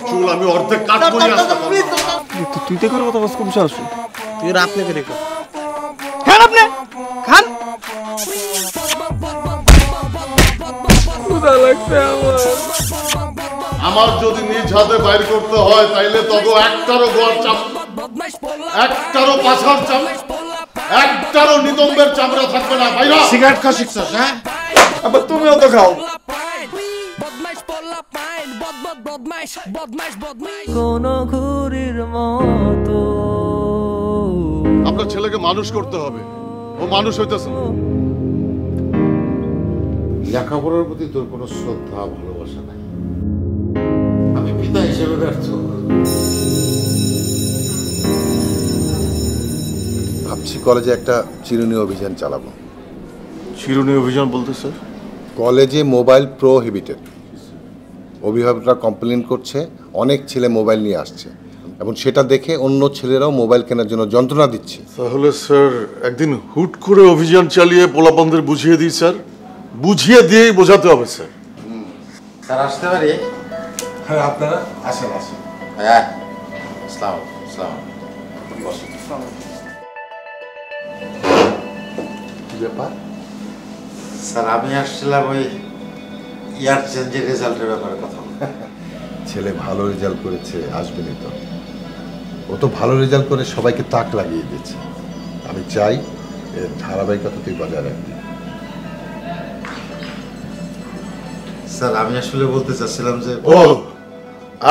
চুল আমি অর্ধেক কাট করে আসতাম। তুই তো করে কথা বস কম সাহস। তুই রাত নেকে রেখো খান আপনি খান। ক্ষুধা লাগছে আমার যদি নিজ হাতে বাইর করতে হয় তাইলে তবে একটারও গোয়ার চাপ, একটারও পাছার চাপ, একটারও নিতম্বের চামড়া থাকবে না। বাইরা সিগারেট খাওয়া শিখছস? হ্যাঁ, আবার তুমিও তো খাও। আপনার ছেলেকে মানুষ করতে হবে, ও মানুষ হইতেছে না। লেখাপড়ার প্রতি তোর কোনো শ্রদ্ধা ভালোবাসা নাই, আমি পিতা হিসেবে ব্যর্থ। ভাবছি কলেজে একটা চিরুনি অভিযান চালাবো। চিরুনি অভিযান বলতে স্যার? কলেজে মোবাইল প্রোহিবিটেড। অভিভাবকরা কমপ্লেন করছে অনেক ছেলে মোবাইল নিয়ে আসছে এবং সেটা দেখে অন্য ছেলেরাও মোবাইল কেনার জন্য যন্ত্রণা দিচ্ছে। তাহলে স্যার একদিন হুট করে অভিযান চালিয়ে পোলাপানদের বুঝিয়ে দিই স্যার, বুঝিয়ে দিয়েই বোঝাতে হবে স্যার। স্যার আসতে পারি? হ্যাঁ, আপনারা আসেন আসেন। হ্যাঁ, আসসালামু আলাইকুম। কি ব্যাপার স্যার? আমি আসছিলাম ওই ইয়ার চেঞ্জের রেজাল্টের ব্যাপারে কথা বলতে। ছেলে ভালো রেজাল্ট করেছে, আসবেনই তো। ও তো ভালো রেজাল্ট করে সবাইকে তাক লাগিয়ে দিয়েছে। আমি চাই এর ধারাবাহিকতা তুই বজায় রাখবি। স্যার আমি আসলে বলতে চাচ্ছিলাম যে ও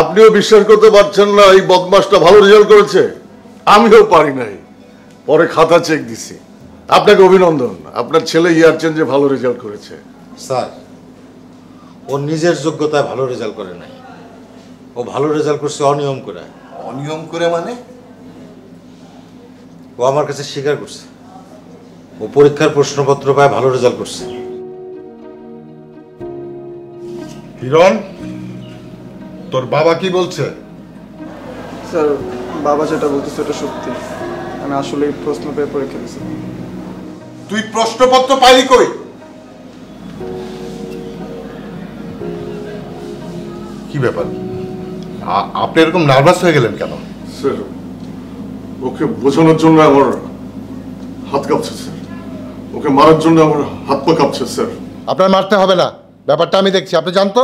আপনিও বিশ্বাস করতে পারছেন না এই বদমাসটা ভালো রেজাল্ট করেছে? আমিও পারি নাই, পরে খাতা চেক দিছি। আপনাকে অভিনন্দন, আপনার ছেলে ইয়ার চেঞ্জে ভালো রেজাল্ট করেছে। স্যার ও নিজের যোগ্যতায় ভালো রেজাল্ট করে নাই, ও ভালো রেজাল্ট করছে অনিয়ম করে। অনিয়ম করে মানে? ও আমার কাছে স্বীকার করছে ও পরীক্ষার প্রশ্নপত্র পায় ভালো রেজাল্ট করছে। হিরণ, তোর বাবা কি বলছে? স্যার, বাবা যেটা বলতেছে ওটা সত্যি। আমি আসলে প্রশ্ন পেয়ে পরীক্ষা দিয়েছি। তুই প্রশ্নপত্র পাইলি কই? কি ব্যাপার, আপনি এরকম নার্ভাস হয়ে গেলেন কেন? স্যার ওকে বোঝানোর জন্য আমার হাত কাঁপছে স্যার, ওকে মারার জন্য আমার হাত পা কাঁপছে স্যার। আপনার মারতে হবে না, ব্যাপারটা আমি দেখছি। আপনি জানতো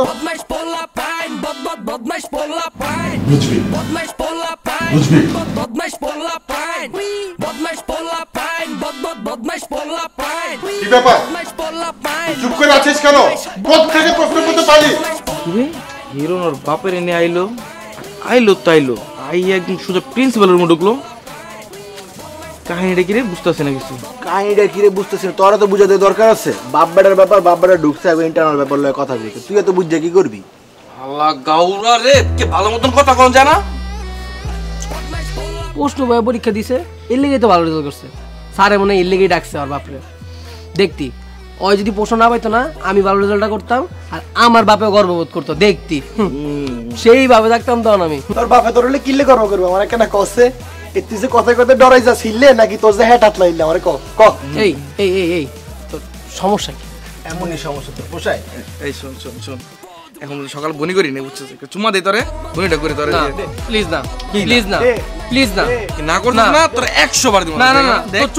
বুঝবি বুঝবি। কি ব্যাপার, চুপ করে আছিস কেন? কোথা থেকে প্রশ্ন করতে পারি? হিরোন ওর বাপের এনে আইলো আইলো আই একদম সোজা প্রিন্সিপালের রুমে ঢুকলো। কাহিনীটা কিরে বুঝতেছে না কিছু। কাহিনীটা কিরে বুঝতেছে? তোরা তো বুঝাতে দরকার আছে। বাপ বেটার ব্যাপার, বাপ বেটা ঢুকছে ইন্টারনাল ব্যাপার লয়ে কথা বলছে, তুই এত বুঝে কি করবি? আল্লাহ গাউরা রে, কে ভালো মতন কথা কোন জানা? প্রশ্ন বই পরীক্ষা দিছে, এর লেগেই তো ভালো রেজাল্ট করছে। স্যারে মনে হয় এর লেগেই ডাকছে আর বাপরে। দেখতি ওই যদি প্রশ্ন না পাইতো না, আমি ভালো রেজাল্টটা করতাম আর আমার বাপেও গর্ববোধ করতো। দেখতি সেইভাবে থাকতাম তখন আমি। তোর বাপে তোর হলে কিল্লে গর্ব করবো আমার কেন কষে? তুই যে কথায় কথায় ডরাই যা ছিললে নাকি তোর যে হ্যাট হাত লাইলে আমার ক ক এই এই এই এই তোর সমস্যা কি? এমনই সমস্যা তোর পোষায়? এই শোন শোন শোন, এখন সকাল বনি করি না বুঝছিস, চুমা দে তোরে, বনিটা করে তোরে। প্লিজ না, প্লিজ না, প্লিজ না, না করছিস না তোর 100 বার দিব। না না না, তোর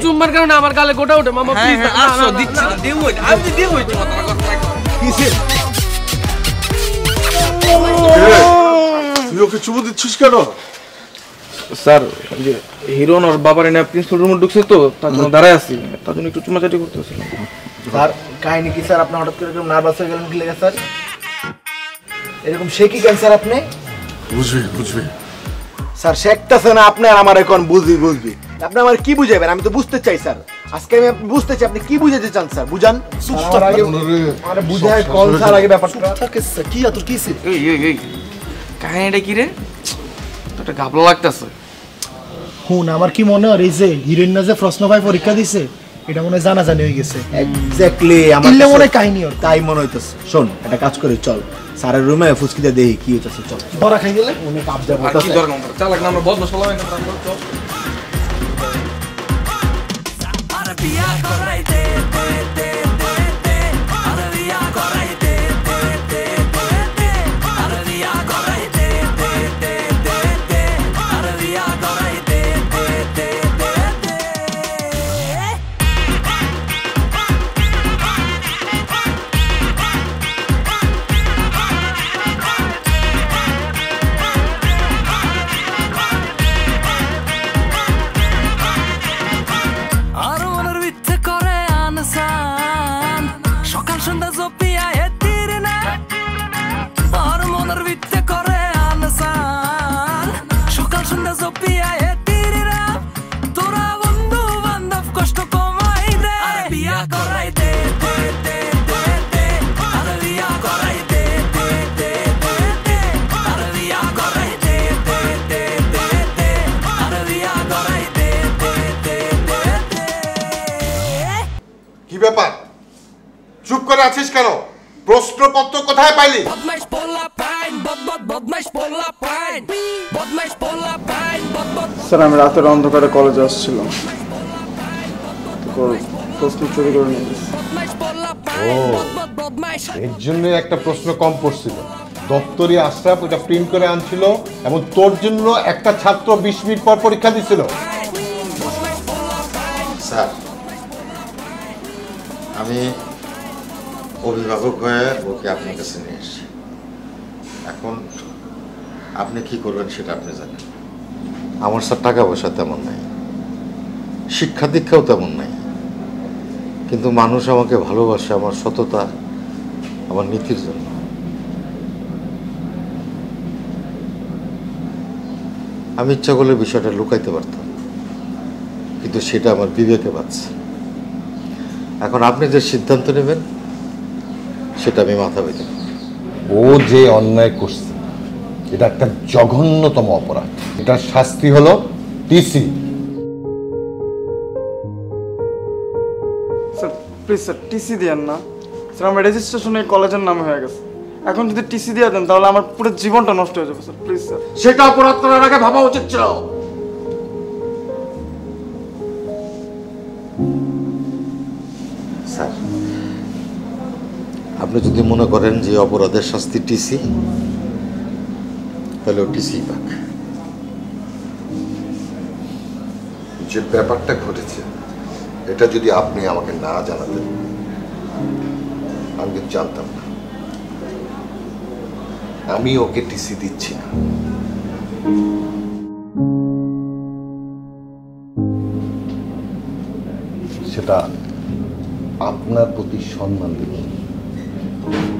চুম্মার কারণে আমার গালে গোটা ওঠে মামা। প্লিজ না, 800 দিচ্ছি না, দেব ওই আমি দেব ওই তোমার কথা। কিসে তুই ওকে চুমু দিচ্ছিস কেন? স্যার যে হিরোন ওর বাবার এনে প্রিন্সিপাল রুমে ঢুকছে তো, তার জন্য দাঁড়ায় আছি, তার জন্য একটু চুমাচাটি করতেছিলাম। স্যার কাহিনী কি স্যার? আপনি হঠাৎ করে এরকম নার্ভাস হয়ে গেলেন কি লেগে স্যার? এরকম সে কি কেন স্যার? আপনি বুঝবি স্যার শেখতেছে না আপনি আর আমার এখন বুঝবি। আপনি আমার কি বুঝাবেন? আমি তো বুঝতে চাই স্যার। আজকে আমি বুঝতে চাই আপনি কি বুঝাতে চান স্যার, বুঝান। আরে বুঝায় কোন স্যার আগে ব্যাপারটা থাকে স্যার। কি তোর কি স্যার? এই কাহিনীটা কি রে? তোটা গাবলা লাগতেছে। হুন আমার কি মনে হয় এই যে হিরোইন না যে প্রশ্ন পাই পরীক্ষা দিছে এটা মনে হয় জানাজানি হয়ে গেছে। এক্স্যাক্টলি আমার মনে কাহিনী ওর তাই মনে হইতেছে। শোন একটা কাজ করে চল স্যারের রুমে ফুসকিতে দেখি কি হইতেছে। চল বড়া খাই গেলে উনি কাপ যাবো। আর কি দরকার আমরা চালাক না, আমরা বদমাশ হলাম না, আমরা চল। আর বিয়া করাইতে করে আছিস কেন? প্রশ্নপত্র কোথায় পাইলি? স্যার আমি রাতের অন্ধকারে কলেজে আসছিলাম, প্রশ্ন চুরি করে নিয়ে গেছি। এর জন্য একটা প্রশ্ন কম পড়ছিল। দপ্তরি আশরাফ ওটা প্রিন্ট করে আনছিল এবং তোর জন্য একটা ছাত্র 20 মিনিট পর পরীক্ষা দিছিল। স্যার, আমি অভিভাবক হয়ে ওকে আপনার কাছে নিয়ে এসেছি। এখন আপনি কি করবেন সেটা আপনি জানেন। আমার স্যার টাকা পয়সা তেমন নাই, শিক্ষা দীক্ষাও তেমন নাই, কিন্তু মানুষ আমাকে ভালোবাসে আমার সততা, আমার নীতির জন্য। আমি ইচ্ছা করলে বিষয়টা লুকাইতে পারতাম, কিন্তু সেটা আমার বিবেকে বাঁচছে। এখন আপনি যে সিদ্ধান্ত নেবেন সেটা আমি মাথা পেতে। ও যে অন্যায় করছে এটা একটা জঘন্যতম অপরাধ। এটার শাস্তি হলো TC. Sir please sir TC দিয়েন না স্যার, আমার রেজিস্ট্রেশন এই কলেজের নামে হয়ে গেছে। এখন যদি টিসি দিয়ে দেন তাহলে আমার পুরো জীবনটা নষ্ট হয়ে যাবে স্যার, প্লিজ স্যার। সেটা অপরাধ করার আগে ভাবা উচিত ছিল। স্যার, আপনি যদি মনে করেন যে অপরাধের শাস্তি টিসি, তাহলে টিসি পাক। যে ব্যাপারটা ঘটেছে এটা যদি আপনি আমাকে না জানাতেন আমি কিন্তু জানতাম না। আমি ওকে টিসি দিচ্ছি না। সেটা আপনার প্রতি সম্মান দেখে।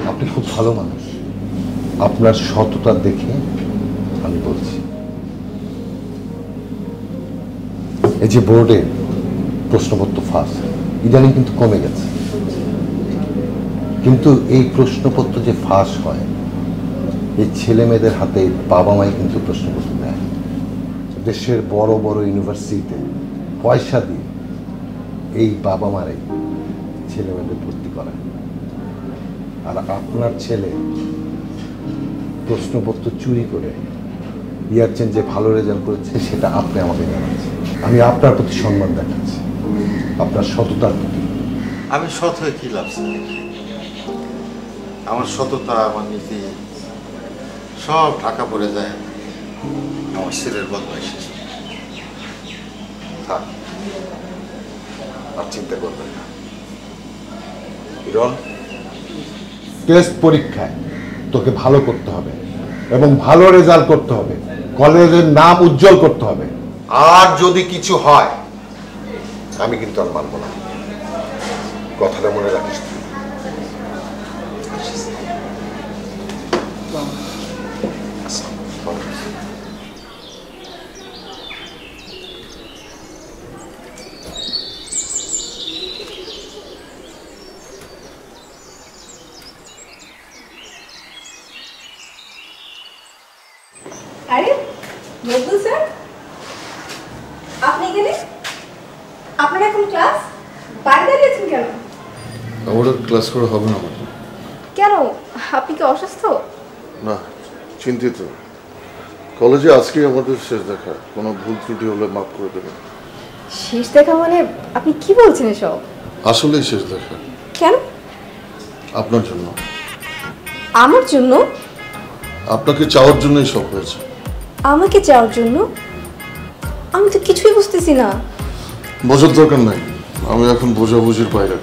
আপনি খুব ভালো মানুষ, আপনার সততা দেখে আমি বলছি। এই যে বোর্ডে প্রশ্নপত্র ফাঁস ইদানিং কিন্তু কমে গেছে, কিন্তু এই প্রশ্নপত্র যে ফাঁস হয় এই ছেলে মেয়েদের হাতে বাবা মাই কিন্তু প্রশ্নপত্র দেয়। দেশের বড় বড় ইউনিভার্সিটিতে পয়সা দিয়ে এই বাবা মারে ছেলে মেয়েদের ভর্তি করায়। আর আপনার ছেলে প্রশ্নপত্র চুরি করে ইয়ার চেঞ্জে ভালো রেজাল্ট করেছে, সেটা আপনি আমাকে জানাচ্ছেন। আমি আপনার প্রতি সম্মান দেখাচ্ছি, আপনার সততার প্রতি। আমি সৎ হয়ে কি লাভ স্যার? আমার সততা, আমার নীতি সব ঢাকা পড়ে যায় আমার ছেলের বদমাইশি। থাক, আর চিন্তা করবেন না। হিরণ, টেস্ট পরীক্ষায় তোকে ভালো করতে হবে এবং ভালো রেজাল্ট করতে হবে, কলেজের নাম উজ্জ্বল করতে হবে। আর যদি কিছু হয় আমি কিন্তু আর মানব না, কথাটা মনে রাখিস তুই। আরে মকবুল স্যার, আপনি এখানে? আপনার এখন ক্লাস? বাইরে দাঁড়িয়েছেন কেন? আমার ক্লাস করা হবে না। কেন, আপনি কি অসুস্থ? না, চিন্তিত। কলেজে আজকে আমাদের শেষ দেখা, কোনো ভুল ত্রুটি হলে মাফ করে দেবেন। শেষ দেখা মানে আপনি কি বলছেন এসব? আসলেই শেষ দেখা। কেন? আপনার জন্য। আমার জন্য? আপনাকে চাওয়ার জন্যই সব হয়েছে। আমাকে চাওয়ার জন্য? আমি তো কিছুই বুঝতেছি না। বোঝার দরকার নাই, আমি এখন বোঝাবুঝির বাইরে।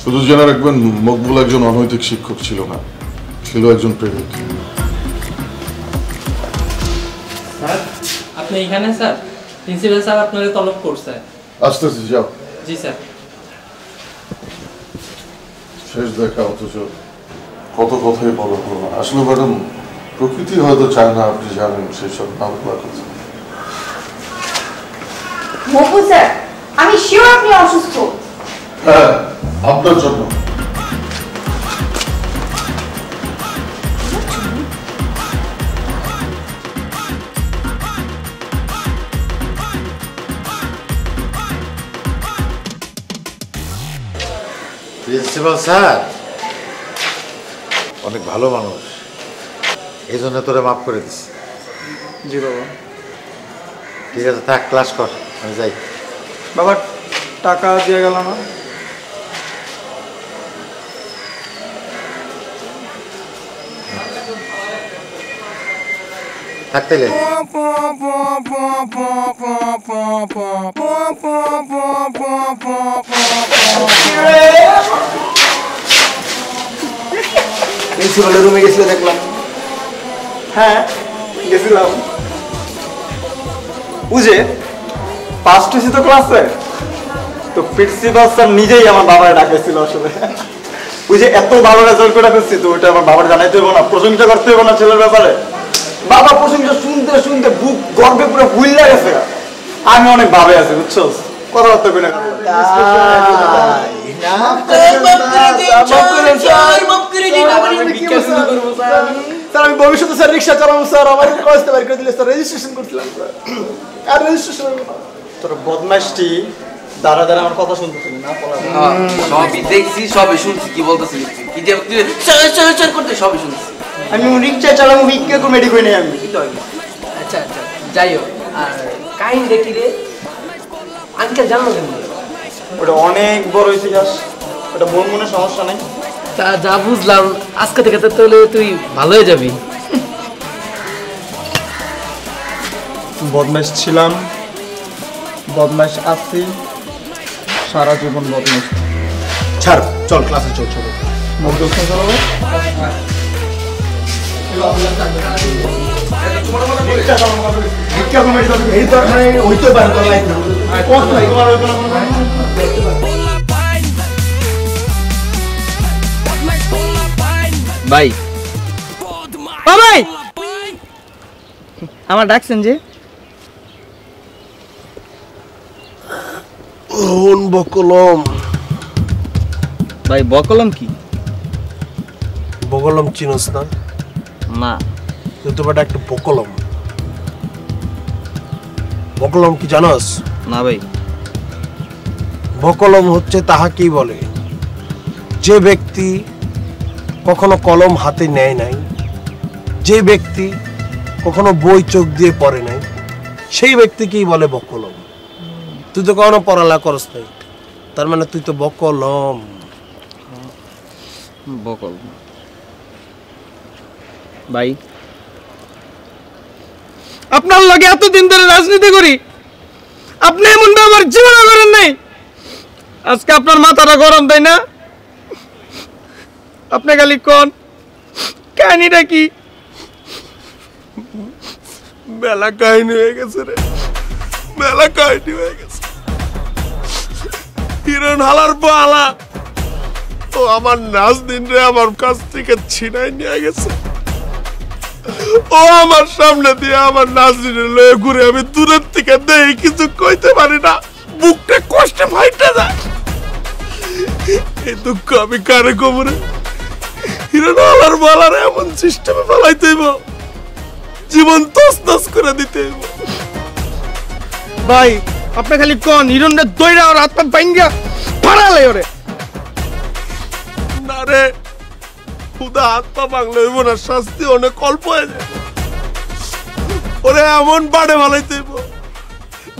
শুধু জেনে রাখবেন, মকবুল একজন অনৈতিক শিক্ষক ছিল না, ছিল একজন প্রেমিক। স্যার, আপনি এখানে? স্যার, প্রিন্সিপাল স্যার আপনাকে তলব করছে। আসতেছি, যাও। জি স্যার। শেষ দেখা, অথচ কত কথাই বলা হলো না। আসলে ম্যাডাম, প্রকৃতি হয়তো চায় না আপনি জানেন সেসব নামকরা কথা। মকবুল স্যার, আমি শিওর আপনি অসুস্থ। হ্যাঁ, আপনার জন্য। প্রিন্সিপাল স্যার, অনেক ভালো মানুষ, এই জন্য তোরে মাফ করে দিস। জি বাবা। ঠিক আছে, থাক, ক্লাস কর, আমি যাই। বাবা টাকা দিয়ে গেল না? থাকতে গেলে প্রিন্সিপালের রুমে গেছিল দেখলাম। হ্যাঁ গেছিলাম। বুঝে ফার্স্ট হয়েছি তো ক্লাসে, তো প্রিন্সিপাল স্যার নিজেই আমার বাবার ডাকেছিল আসলে। বুঝে এত ভালো রেজাল্ট করে ফেলছি, তো ওইটা আমার বাবার জানাইতে হইব না, প্রশংসা করতে হইব না ছেলের ব্যাপারে। বাবা প্রশংসা শুনতে শুনতে বুক গর্বে পুরো ভুইল্লা গেছে। আমি অনেক ভাবে আছি, বুঝছো, কথাবার্তা কই না। আমি ভবিষ্যতে স্যার রিক্সা চালাবো স্যার, আমার কলেজটা বের করে দিলে স্যার, রেজিস্ট্রেশন করছিলাম স্যার। আর রেজিস্ট্রেশন তোর বদমাইশটি দাঁড়া দাঁড়া আমার কথা শুনতেছিলি না? সবই দেখছি, সবই শুনছি, কি বলতেছিস কি যে করতে সবই শুনছি। আমি রিক্সা চালাবো, ভিক্ষা কমেডি কই নাই আমি। আচ্ছা আচ্ছা, যাই হোক। আর কাহিনী দেখি রে আঙ্কেল জানলো কেন? ওটা অনেক বড় ইতিহাস, ওটা মন মনে সমস্যা নেই। তা যা বুঝলাম আজকে থেকে তো তাহলে তুই ভালো হয়ে যাবি। বদমাইশ ছিলাম, বদমাইশ আছি, সারা জীবন বদমাইশ। ছাড়, চল ক্লাসে চল। চলো ভাই ভাই আমার ডাকছেন যে? বকলম ভাই, বকলম কি? বকলম চিনস না? না। তুই তো বেটা একটা বকলম। বকলম কি জানস? না ভাই। বকলম হচ্ছে তাহাকেই বলে যে ব্যক্তি কখনো কলম হাতে নেয় নাই, যে ব্যক্তি কখনো বই চোখ দিয়ে পড়ে নাই, সেই ব্যক্তিকেই বলে বকলম। তুই তো কখনো পড়ালেখা করস নাই, তার মানে তুই তো বকলম। বকলম ভাই, আপনার লগে এতদিন ধরে রাজনীতি করি, আপনি এমন ব্যবহার জীবনে করেন নাই। আজকে আপনার মাথাটা গরম, তাই না? আপনি খালি কোন কাহিনীটা কি? মেলা কাহিনী হয়ে গেছে রে, মেলা কাহিনী হয়ে গেছে। হিরণ হালার বালা ও আমার নাজদিন রে আমার কাছ থেকে ছিনাই নিয়ে গেছে। ও আমার সামনে দিয়ে আমার নাজদিনে লয়ে ঘুরে, আমি দূরের থেকে দেখি কিছু কইতে পারি না, বুকটা কষ্টে ফাইটে যায়। এই দুঃখ আমি কারে কবরে? হিরণ হালার বালার এমন সিস্টেমে ফেলাইতে হইব, জীবন তছনছ করে দিতে হইব। ভাই আপনি খালি কোন হিরণটা দইরা আর হাত পা ভাঙ্গা ফাড়ালে ওরে। না রে, খুদা হাত পা ভাঙলে হইব না, শাস্তি অনেক অল্প হয়ে যায়। ওরে এমন বাড়ে ভালাইতে হইব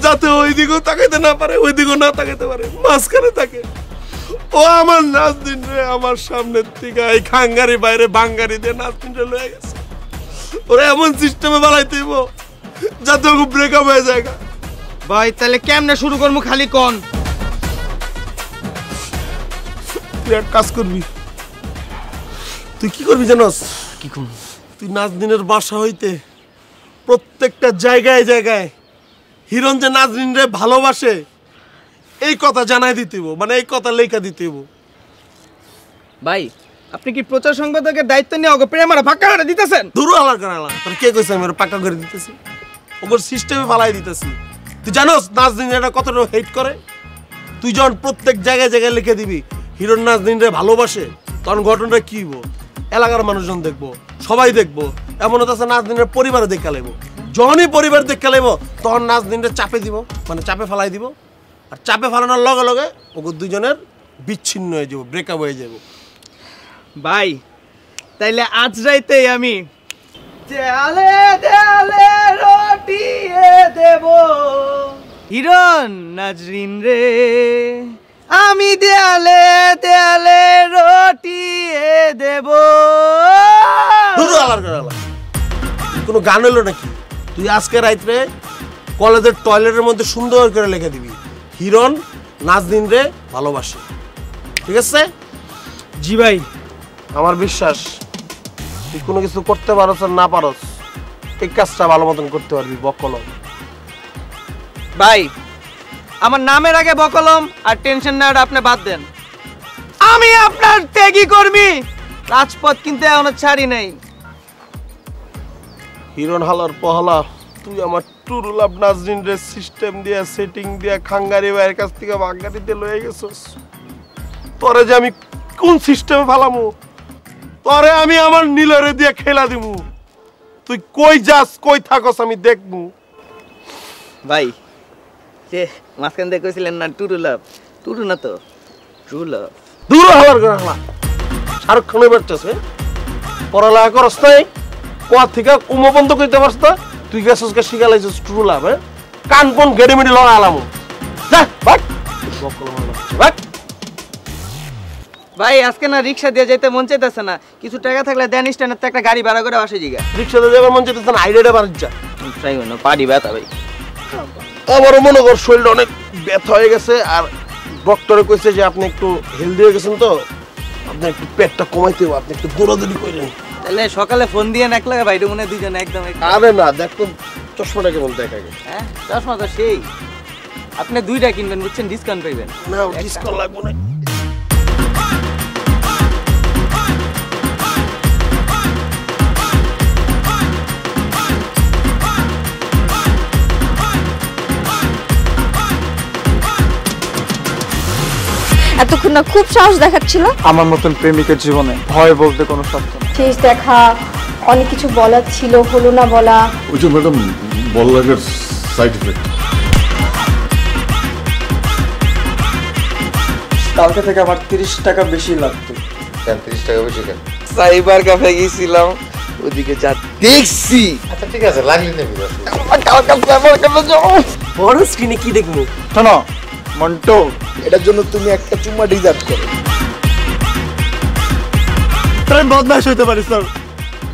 যাতে ওই দিকেও তাকাইতে না পারে, ওই দিকেও না তাকাইতে পারে, মাঝখানে থাকে। ও আমার নাজদিন রে আমার সামনের থেকে এই খাঙ্গারি বাইরে বাঙ্গারি দিয়ে নাজদিন রে লয়ে গেছে। ওরে এমন সিস্টেমে বানাইতে হইব যাতে ওকে ব্রেকআপ হয়ে যায়। ভাই তাহলে কেমনে শুরু করবো খালি কোন? তুই এক কাজ করবি, তুই কি করবি জানোস? কি করবি? তুই নাজদিনের বাসা হইতে প্রত্যেকটা জায়গায় জায়গায় হিরণ যে নাজরিন রে ভালোবাসে এই কথা জানাই দিতেইব, মানে এই কথা লেখা দিতেইব। ভাই আপনি কি প্রচার সংবাদকের দায়িত্ব নিয়ে ওকে প্রেমারা ফাঁকা করে দিতেছেন? দূর আলার কানালা, তোর কে কইছে আমি ওর পাকা করে দিতেছি? ওর সিস্টেমে ফালাই দিতেছি। তুই জানোস নাজরিন এটা কতটা হেট করে? তুই যখন প্রত্যেক জায়গায় জায়গায় লিখে দিবি হিরণ নাজরিন রে ভালোবাসে, তখন ঘটনাটা কি হইব? এলাকার মানুষজন দেখবো, সবাই দেখবো, এমন হচ্ছে নাজরিনের পরিবারে দেখা লাগবো। যখনই পরিবার দেখা লাগবো তখন নাজরিনরে চাপে দিব, মানে চাপে ফালাই দিব। আর চাপে ফালানোর লগে লগে ওকে দুজনের বিচ্ছিন্ন হয়ে যাব, ব্রেকআপ হয়ে যাব। ভাই তাইলে আজ রাইতেই আমি দেয়ালে দেয়ালে রটিয়ে দেব হিরণ নাজরিন রে, আমি দেয়ালে দেয়ালে রটিয়ে দেব। কোনো গান হলো নাকি? তুই আজকে রাইতে কলেজের টয়লেটের মধ্যে সুন্দর করে লিখে দিবি হিরণ নাজরিন রে ভালোবাসে, ঠিক আছে? জি ভাই। আমার বিশ্বাস তুই কোনো কিছু করতে পারছ আর না পারস, এই কাজটা ভালো মতন করতে পারবি। বকলম ভাই, আমার নামের আগে বকলম আর টেনশন নেওয়াটা আপনি বাদ দেন। আমি আপনার ত্যাগী কর্মী, রাজপথ কিন্তু এখনো ছাড়ি নাই। হিরণ হালার পহলা, তুই আমার টুরুলাভ নাজরিন রে সিস্টেম দিয়া সেটিং দিয়া খাঙ্গারি ভাইয়ের কাছ থেকে ভাঙ্গারিতে লয়ে গেছস। তোরে যে আমি কোন সিস্টেমে ফালামু, তোরে আমি আমার নীলরে দিয়ে খেলা দিমু। তুই কই যাস কই থাকস আমি দেখবো। ভাই যে মাঝখান দিয়ে কইছিলেন না টুরু লাভ, টুরু না তো ট্রু লাভ। দূর হওয়ার করে হালা শাহরুখ খানের বাচ্চাছে, পড়ালেখা করস নাই, কোয়া থেকে উমো বন্ধ করতে পারস না, তুই গেছস কে শিখালাইছিস ট্রু লাভ। হ্যাঁ কান কোন গেড়ে মেডি লড়া আলামু যা ভাগ বকল ভাগ। ভাই আজকে না রিকশা দিয়ে যেতে মন চাইতেছে না, কিছু টাকা থাকলে দেন স্ট্যান্ডের একটা গাড়ি ভাড়া করে আসে জিগা। রিকশাতে যাবার মন চাইতেছে না, আইডিয়াটা বাড়ি যা। ট্রাই করুন, পারি ব্যথা ভাই। আমারও মনে কর শরীরটা অনেক ব্যথা হয়ে গেছে, আর ডক্টরে কইছে যে আপনি একটু হেলদি হয়ে গেছেন, তো আপনি একটু পেটটা কমাইতে হবে, আপনি একটু দৌড়াদৌড়ি করেন। তাহলে সকালে ফোন দিয়ে এক লাগে ভাই, মনে হয় দুজনে একদম। আরে না, দেখ তো চশমাটা কেমন দেখা গেছে। হ্যাঁ চশমা তো সেই, আপনি দুইটা কিনবেন বুঝছেন, ডিসকাউন্ট পাইবেন। না ডিসকাউন্ট লাগবে না। এতক্ষণ না খুব সাহস দেখাচ্ছিল। আমার মতন প্রেমিকের জীবনে ভয় বলতে কোনো শব্দ নেই। শেষ দেখা, অনেক কিছু বলার ছিল, হলো না বলা। ওই যে ম্যাডাম বললাগের সাইড ইফেক্ট। কালকে থেকে আমার 30 টাকা বেশি লাগতো। কেন 30 টাকা বেশি কেন? সাইবার ক্যাফে গিয়েছিলাম, ওদিকে যা দেখছি। আচ্ছা ঠিক আছে, লাগলি নেবি। বড় স্ক্রিনে কি দেখবো? শোনো মন্টু, এটার জন্য তুমি একটা চুম্মা ডিজার্ভ করো। তাই বদমাশ হইতে পারিস স্যার।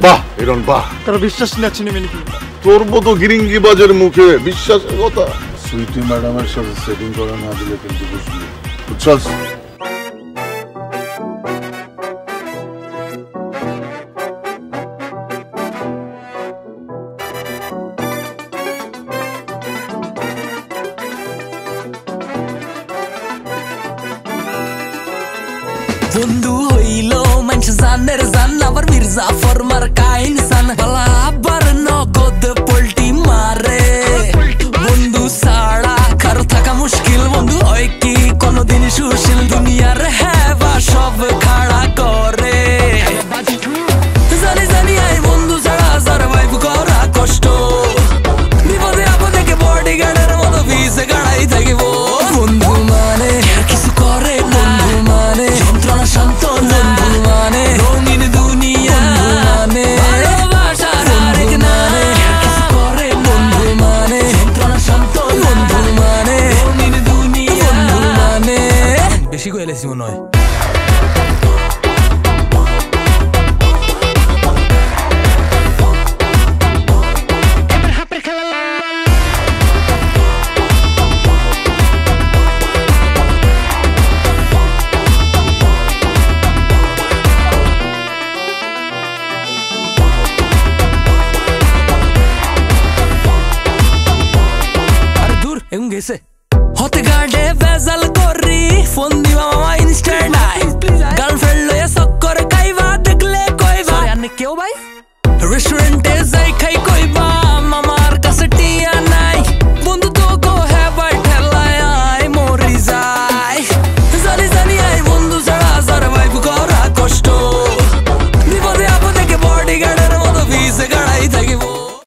বাহ হিরণ বাহ, তারা বিশ্বাস নিচ্ছে নেবে নাকি? তোর মতো গিরিঙ্গি বাজের মুখে বিশ্বাসের কথা। সুইটি ম্যাডামের সাথে সেটিং করে না দিলে কিন্তু বুঝলি, বুঝছস? বন্ধু হইল মানুষ জানের জান, আবার মির্জা ফরমার কাইন সান, বালা আবার নগদ পোল্টি মারে। বন্ধু ছাড়া কারো থাকা মুশকিল, বন্ধু হয় কি কোনদিন সুশীল, দুনিয়ার হেবা সব খাড়া করে। জানি জানি আই বন্ধু ছাড়া সারভাইভ করা কষ্ট, বিপদে আপদে কে বডিগার্ডের মতো ভিসে গাড়াই থাকিব। বন্ধু মানে কিছু করে, বন্ধু মানে যন্ত্রণা শান্ত, বন্ধু মানে রঙিন দুনিয়া, মানে ভালোবাসার আরেক নাম। কিছু করে বন্ধু মানে যন্ত্রণা শান্ত, বন্ধু মানে রঙিন দুনিয়া, বন্ধু মানে। বেশি কইলেছি মনে হয়। হতে গার্ডে বেজাল করি, ফোন দিবা মামা ইনস্ট্যান্ট